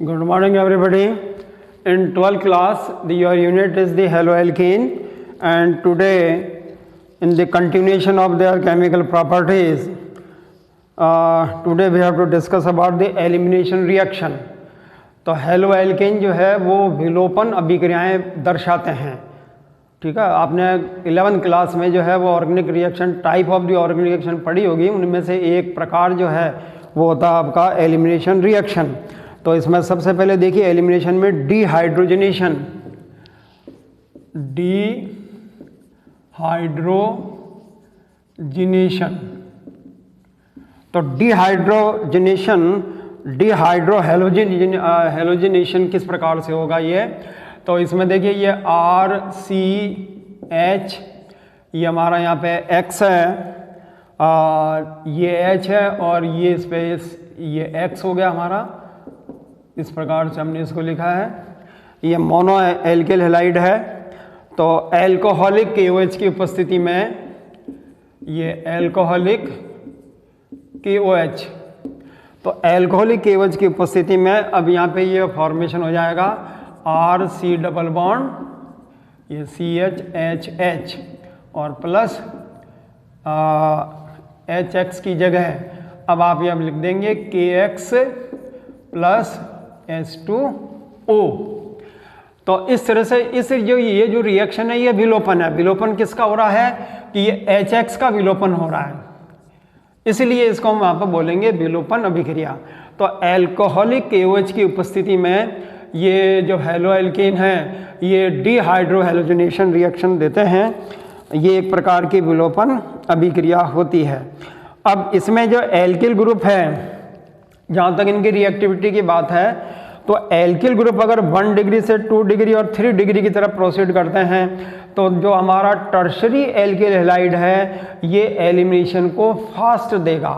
Good morning, everybody. In 12th class, your unit is the haloalkane, and today, in the continuation of their chemical properties, today we have to discuss about the elimination reaction. तो haloalkane जो है वो विलोपन अभिक्रियाएं दर्शाते हैं। ठीक है, आपने 11th क्लास में जो है वो organic reaction, type of the organic reaction पढ़ी होगी। उनमें से एक प्रकार जो है वो होता है आपका एलिमिनेशन रिएक्शन। तो इसमें सबसे पहले देखिए एलिमिनेशन में डिहाइड्रोजनेशन, डिहाइड्रोजिनेशन। तो हेलोजिनेशन किस प्रकार से होगा ये, तो इसमें देखिए ये RCH, ये हमारा यहाँ पे X है, ये H है और ये स्पेस ये X हो गया हमारा। इस प्रकार से हमने इसको लिखा है। ये मोनो एल्किल हैलाइड है। तो एल्कोहलिक KOH की उपस्थिति में, ये एल्कोहलिक KOH, तो एल्कोहलिक KOH की उपस्थिति में अब यहाँ पे ये फॉर्मेशन हो जाएगा RC डबल बॉन्ड, ये CHHH और प्लस HX की जगह अब आप यहाँ लिख देंगे KX प्लस H2O। तो इस तरह से ये जो रिएक्शन है ये विलोपन है। विलोपन किसका हो रहा है कि ये HX का विलोपन हो रहा है, इसलिए इसको हम वहाँ पर बोलेंगे विलोपन अभिक्रिया। तो एल्कोहलिक KOH की उपस्थिति में ये जो हेलोएल्केन है ये डिहाइड्रोहेलोजिनेशन रिएक्शन देते हैं। ये एक प्रकार की विलोपन अभिक्रिया होती है। अब इसमें जो एल्किल ग्रुप है, जहाँ तक इनकी रिएक्टिविटी की बात है, तो एल्किल ग्रुप अगर 1 डिग्री से 2 डिग्री और 3 डिग्री की तरफ प्रोसीड करते हैं तो जो हमारा टर्शरी एल्किल हैलाइड है ये एलिमिनेशन को फास्ट देगा।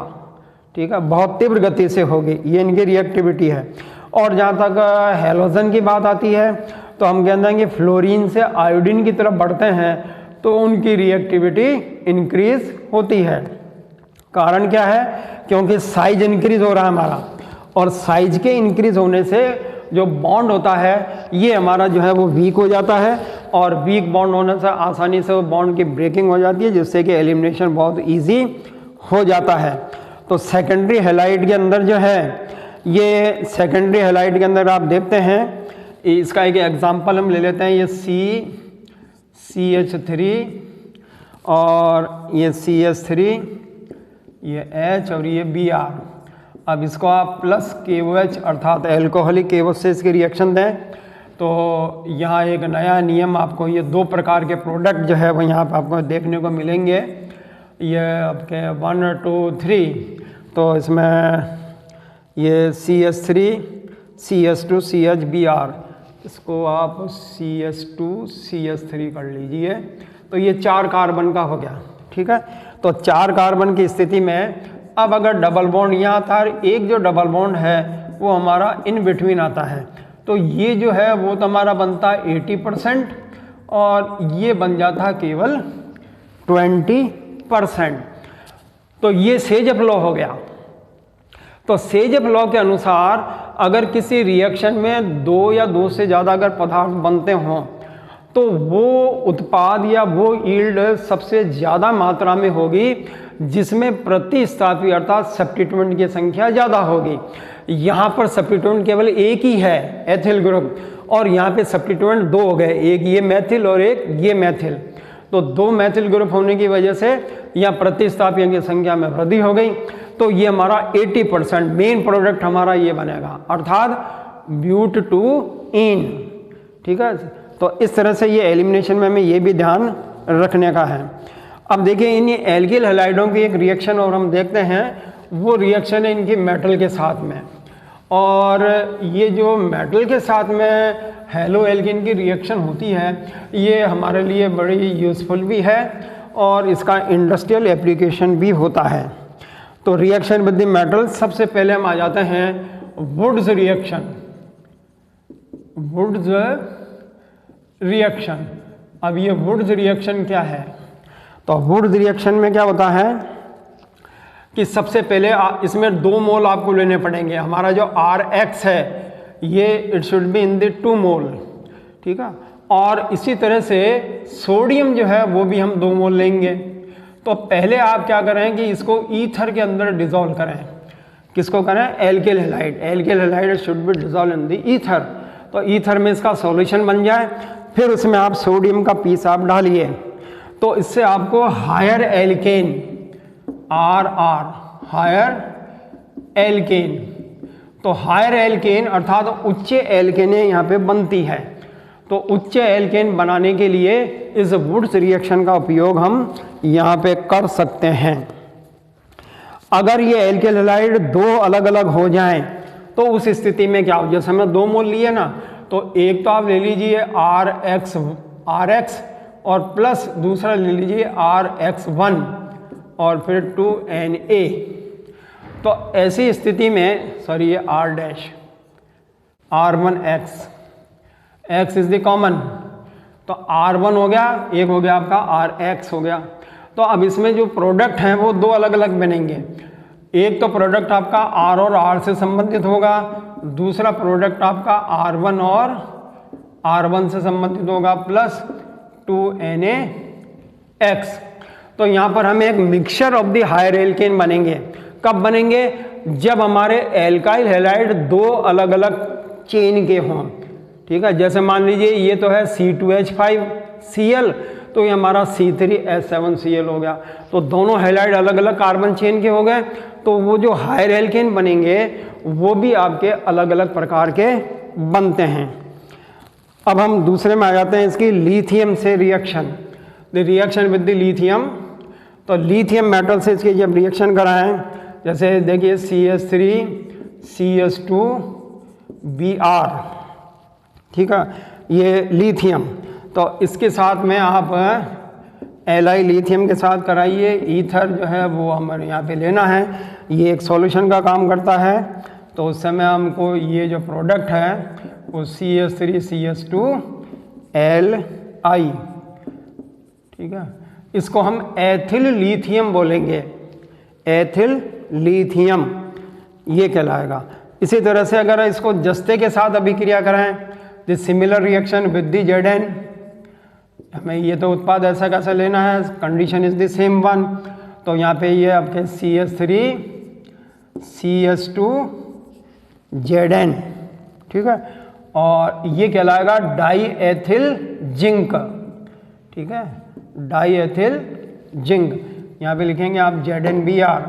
ठीक है, बहुत तीव्र गति से होगी, ये इनकी रिएक्टिविटी है। और जहाँ तक हेलोजन की बात आती है तो हम कहते हैं कि फ्लोरीन से आयोडीन की तरफ बढ़ते हैं तो उनकी रिएक्टिविटी इंक्रीज होती है। कारण क्या है, क्योंकि साइज इंक्रीज हो रहा है हमारा, और साइज के इंक्रीज होने से जो बॉन्ड होता है ये हमारा जो है वो वीक हो जाता है, और वीक बॉन्ड होने से आसानी से वो बॉन्ड की ब्रेकिंग हो जाती है, जिससे कि एलिमिनेशन बहुत इजी हो जाता है। तो सेकेंडरी हैलाइड के अंदर जो है, ये सेकेंडरी हैलाइड के अंदर आप देखते हैं, इसका एक एग्जांपल हम ले लेते हैं। ये CH3 और ये CH3, ये H और ये Br। अब इसको आप प्लस KOH अर्थात एल्कोहलिक KOH से इसकी रिएक्शन दें तो यहाँ एक नया नियम आपको, ये 2 प्रकार के प्रोडक्ट जो है वो यहाँ पर आपको देखने को मिलेंगे। ये आपके 1 2 3, तो इसमें ये CH3 CH2 CHBr, इसको आप CH2 CH3 कर लीजिए। तो ये 4 कार्बन का हो गया। ठीक है, तो 4 कार्बन की स्थिति में अब अगर डबल बॉन्ड यहाँ आता है, एक जो डबल बॉन्ड है वो हमारा इन बिटवीन आता है, तो ये जो है वो तो हमारा बनता है 80% और ये बन जाता है केवल 20%। तो ये सेजफ लॉ हो गया। तो सेजफ लॉ के अनुसार अगर किसी रिएक्शन में 2 या 2 से ज़्यादा अगर पदार्थ बनते हों तो वो उत्पाद या वो यील्ड सबसे ज़्यादा मात्रा में होगी जिसमें प्रतिस्थापी अर्थात सब्स्टिट्यूएंट की संख्या ज़्यादा होगी। यहाँ पर सब्स्टिट्यूएंट केवल एक ही है, एथिल ग्रुप, और यहाँ पे सब्स्टिट्यूएंट 2 हो गए, एक ये मैथिल और एक ये मैथिल। तो 2 मैथिल ग्रुप होने की वजह से यहाँ प्रतिस्थापियों की संख्या में वृद्धि हो गई। तो ये हमारा 80% मेन प्रोडक्ट हमारा ये बनेगा, अर्थात ब्यूट टू इन। ठीक है, तो इस तरह से ये एलिमिनेशन में हमें ये भी ध्यान रखने का है। अब देखिए इन एल्किल हैलाइडों की एक रिएक्शन और हम देखते हैं, वो रिएक्शन है इनकी मेटल के साथ में। और ये जो मेटल के साथ में हेलोएल्केन की रिएक्शन होती है ये हमारे लिए बड़ी यूज़फुल भी है और इसका इंडस्ट्रियल एप्लीकेशन भी होता है। तो रिएक्शन विद द मेटल, सबसे पहले हम आ जाते हैं वुड्स रिएक्शन। वुड्स रिएक्शन, अब ये वुड्स रिएक्शन क्या है, तो वुड्स रिएक्शन में क्या होता है कि सबसे पहले इसमें 2 मोल आपको लेने पड़ेंगे। हमारा जो RX है ये it should be in the 2 मोल, ठीक है। और इसी तरह से सोडियम जो है वो भी हम 2 मोल लेंगे। तो पहले आप क्या करें कि इसको ईथर के अंदर डिजोल्व करें। किसको करें? Alkyl halide. Alkyl halide should be dissolve in the ether. तो ईथर में इसका सॉल्यूशन बन जाए, फिर उसमें आप सोडियम का पीस आप डालिए, तो इससे आपको higher alkane RR higher alkane, तो हायर एल्केन अर्थात उच्च एल्केनें यहाँ पे बनती है। तो उच्च एल्केन बनाने के लिए इस वुड्स रिएक्शन का उपयोग हम यहाँ पे कर सकते हैं। अगर ये एल्किल हैलाइड 2 अलग अलग हो जाएं तो उस स्थिति में क्या हो, जैसे हमने 2 मोल लिए ना, तो एक तो आप ले लीजिए RX और प्लस दूसरा ले लीजिए RX1 और फिर 2Na। तो ऐसी स्थिति में सॉरी ये R dash R1X, X is the common, तो R1 हो गया, एक हो गया आपका RX हो गया। तो अब इसमें जो प्रोडक्ट हैं वो 2 अलग अलग बनेंगे। एक तो प्रोडक्ट आपका R और R से संबंधित होगा, दूसरा प्रोडक्ट आपका R1 और R1 से संबंधित होगा प्लस 2NaX। तो यहाँ पर हम एक mixture of the higher alkane बनेंगे। कब बनेंगे? जब हमारे एल्काइल हैलाइड 2 अलग अलग चेन के हों, ठीक है। जैसे मान लीजिए ये तो है C2H5Cl, तो ये हमारा C3H7Cl हो गया। तो दोनों हैलाइड अलग अलग कार्बन चेन के हो गए, तो वो जो हायर एल्केन बनेंगे वो भी आपके अलग अलग प्रकार के बनते हैं। अब हम दूसरे में आ जाते हैं, इसकी लिथियम से reaction, the reaction with the lithium. तो लिथियम मेटल से इसकी जब रिएक्शन कराएं, जैसे देखिए CH3CH2Br, ठीक है, ये लिथियम। तो इसके साथ में आप Li लिथियम के साथ कराइए। ईथर जो है वो हमारे यहाँ पे लेना है, ये एक सॉल्यूशन का काम करता है। तो उस समय हमको ये जो प्रोडक्ट है वो CH3CH2Li, ठीक है, इसको हम एथिल लिथियम बोलेंगे, एथिल लिथियम ये कहलाएगा। इसी तरह से अगर इसको जस्ते के साथ अभिक्रिया कराएं, the similar reaction with the Zn, हमें ये तो उत्पाद ऐसा कैसा लेना है, condition is the same one. तो यहाँ पे ये आपके CH3CH2Zn, ठीक है, और ये कहलाएगा डाई एथिल जिंक, ठीक है, डाई एथिल जिंक। यहाँ पे लिखेंगे आप ZnBr,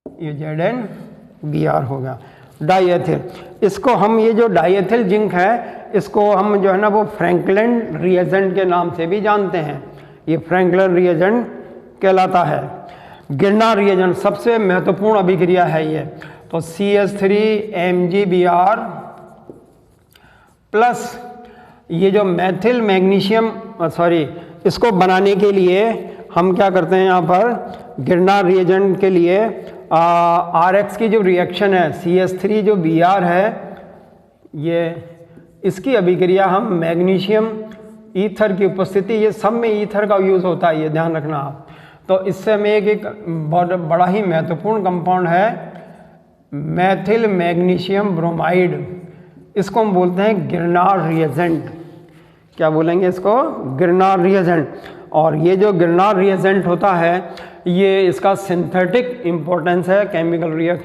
ये ZnBr हो गया डाई एथिल। इसको हम ये जो डाई एथिल जिंक है इसको हम जो है ना वो फ्रैंकलिन रिएजेंट के नाम से भी जानते हैं। ये फ्रैंकलिन रिएजेंट कहलाता है। गिरनार रिएजेंट सबसे महत्वपूर्ण अभिक्रिया है ये। तो CH3MgBr प्लस ये जो मैथिल मैग्नीशियम इसको बनाने के लिए हम क्या करते हैं, यहाँ पर गिरनार रिएजेंट के लिए RX की जो रिएक्शन है, CH3 जो Br है, ये इसकी अभिक्रिया हम मैग्नीशियम ईथर की उपस्थिति, ये सब में ईथर का यूज़ होता है, ये ध्यान रखना आप। तो इससे हमें एक बहुत बड़ा ही महत्वपूर्ण कंपाउंड है मैथिल मैग्नीशियम ब्रोमाइड, इसको हम बोलते हैं गिरनार रिएजेंट। क्या बोलेंगे इसको? गिरनार रिएजेंट। और ये जो गिरनार रिएजेंट होता है ये इसका सिंथेटिक इम्पोर्टेंस है केमिकल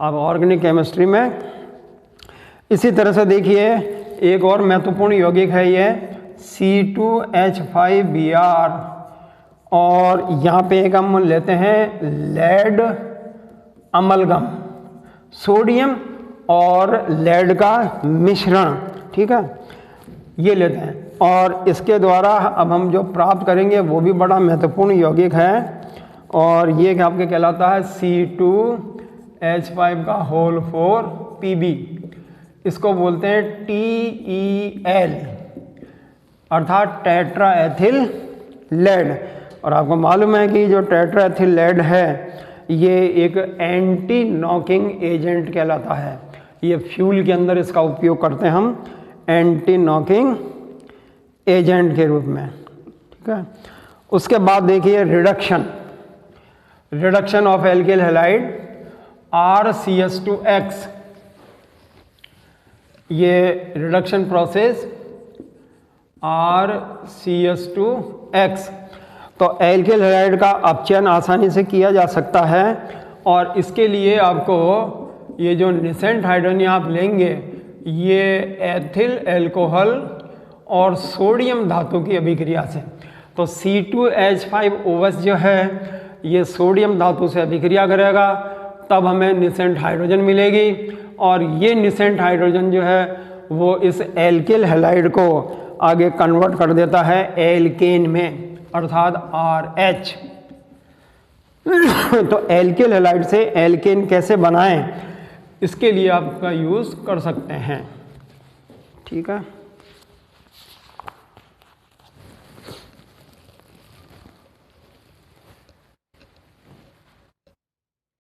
अब ऑर्गेनिक केमिस्ट्री में। इसी तरह से देखिए एक और महत्वपूर्ण यौगिक है ये C2H5Br, और यहाँ पे एक हम लेते हैं लेड अमलगम, सोडियम और लेड का मिश्रण, ठीक है, ये लेते हैं। और इसके द्वारा अब हम जो प्राप्त करेंगे वो भी बड़ा महत्वपूर्ण यौगिक है, और ये आपके कहलाता है C2H5 का होल 4Pb, इसको बोलते हैं TEL अर्थात टेट्रा एथिल लेड। और आपको मालूम है कि जो टेट्रा एथिल लेड है ये एक एंटी नॉकिंग एजेंट कहलाता है। ये फ्यूल के अंदर इसका उपयोग करते हैं हम एंटी नॉकिंग एजेंट के रूप में, ठीक है। उसके बाद देखिए reduction of alkyl halide RCH2X, ये रिडक्शन प्रोसेस RCH2X। तो एल्किल हैलाइड का अपचयन आसानी से किया जा सकता है और इसके लिए आपको ये जो निसेंट हाइड्रोजन आप लेंगे ये एथिल अल्कोहल और सोडियम धातु की अभिक्रिया से। तो C2H5OH जो है ये सोडियम धातु से अभिक्रिया करेगा, तब हमें निसेंट हाइड्रोजन मिलेगी और ये निसेंट हाइड्रोजन जो है वो इस एल्किल हैलाइड को आगे कन्वर्ट कर देता है एल्केन में, अर्थात RH। तो एल्किल हैलाइड से एल्केन कैसे बनाएं, इसके लिए आपका यूज़ कर सकते हैं। ठीक है।